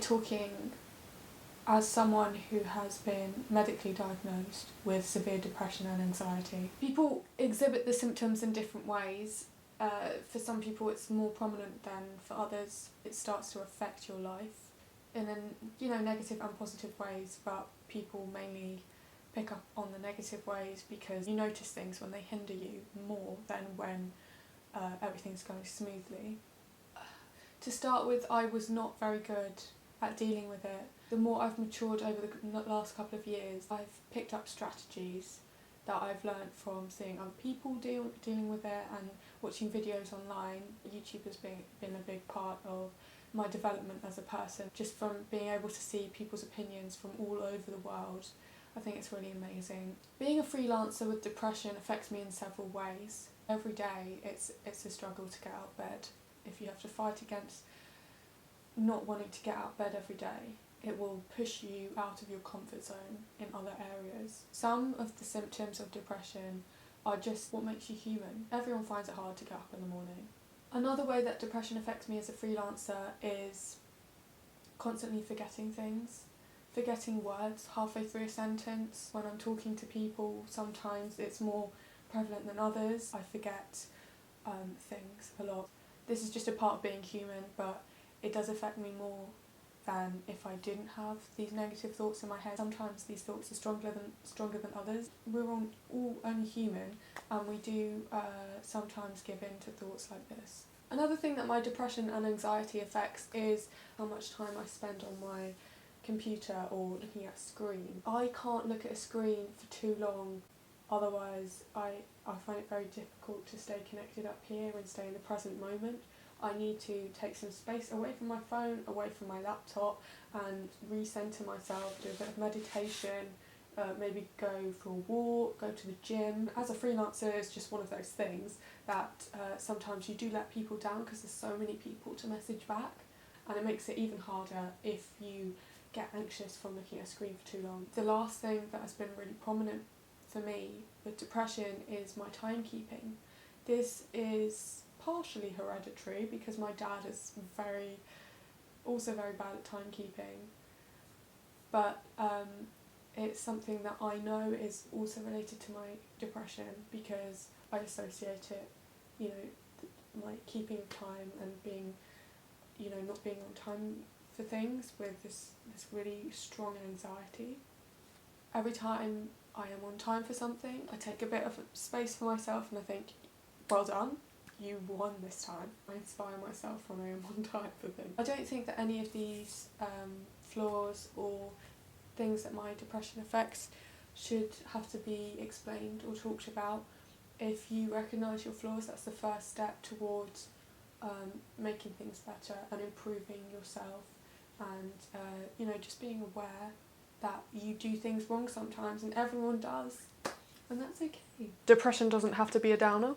talking as someone who has been medically diagnosed with severe depression and anxiety. People exhibit the symptoms in different ways. For some people it's more prominent than for others. It starts to affect your life in negative and positive ways, but people mainly pick up on the negative ways because you notice things when they hinder you more than when everything's going smoothly. To start with, I was not very good at dealing with it. The more I've matured over the last couple of years, I've picked up strategies that I've learned from seeing other people dealing with it and watching videos online. YouTube has been a big part of my development as a person, just from being able to see people's opinions from all over the world. I think it's really amazing. Being a freelancer with depression affects me in several ways. Every day it's a struggle to get out of bed. If you have to fight against not wanting to get out of bed every day, it will push you out of your comfort zone in other areas. Some of the symptoms of depression are just what makes you human. Everyone finds it hard to get up in the morning. Another way that depression affects me as a freelancer is constantly forgetting things. Forgetting words halfway through a sentence. When I'm talking to people, sometimes it's more prevalent than others. I forget things a lot. This is just a part of being human, but it does affect me more than if I didn't have these negative thoughts in my head. Sometimes these thoughts are stronger than others. We're all only human, and we do sometimes give in to thoughts like this. Another thing that my depression and anxiety affects is how much time I spend on my computer or looking at a screen. I can't look at a screen for too long, otherwise I find it very difficult to stay connected up here and stay in the present moment. I need to take some space away from my phone, away from my laptop, and recenter myself, do a bit of meditation, maybe go for a walk, go to the gym. As a freelancer, it's just one of those things that sometimes you do let people down because there's so many people to message back, and it makes it even harder if you get anxious from looking at a screen for too long. The last thing that has been really prominent for me with depression is my timekeeping. This is partially hereditary because my dad is also very bad at timekeeping, but it's something that I know is also related to my depression because I associate it, like keeping time and being, not being on time for things with this really strong anxiety. Every time I am on time for something, I take a bit of space for myself and I think, well done, you won this time. I inspire myself when I am on time for things. I don't think that any of these flaws or things that my depression affects should have to be explained or talked about. If you recognise your flaws, that's the first step towards making things better and improving yourself, and just being aware that you do things wrong sometimes, and everyone does, and that's okay. Depression doesn't have to be a downer,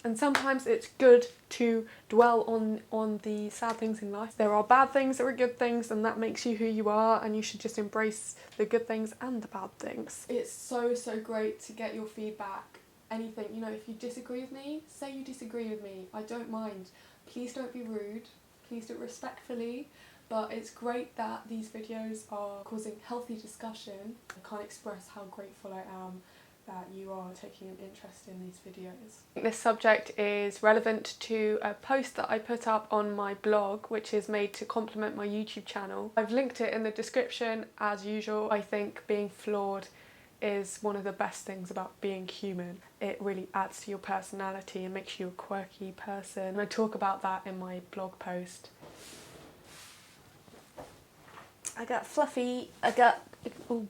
and sometimes it's good to dwell on the sad things in life. There are bad things, there are good things, and that makes you who you are, and you should just embrace the good things and the bad things. It's so great to get your feedback. Anything, if you disagree with me, say you disagree with me. I don't mind. Please don't be rude. Please do it respectfully. But it's great that these videos are causing healthy discussion. I can't express how grateful I am that you are taking an interest in these videos. This subject is relevant to a post that I put up on my blog, which is made to complement my YouTube channel. I've linked it in the description as usual. I think being flawed is one of the best things about being human. It really adds to your personality and makes you a quirky person. And I talk about that in my blog post. I got fluffy, oh,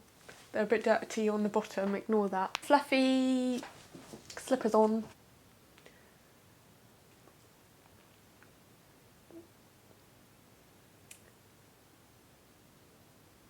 they're a bit dirty on the bottom, ignore that. Fluffy slippers on.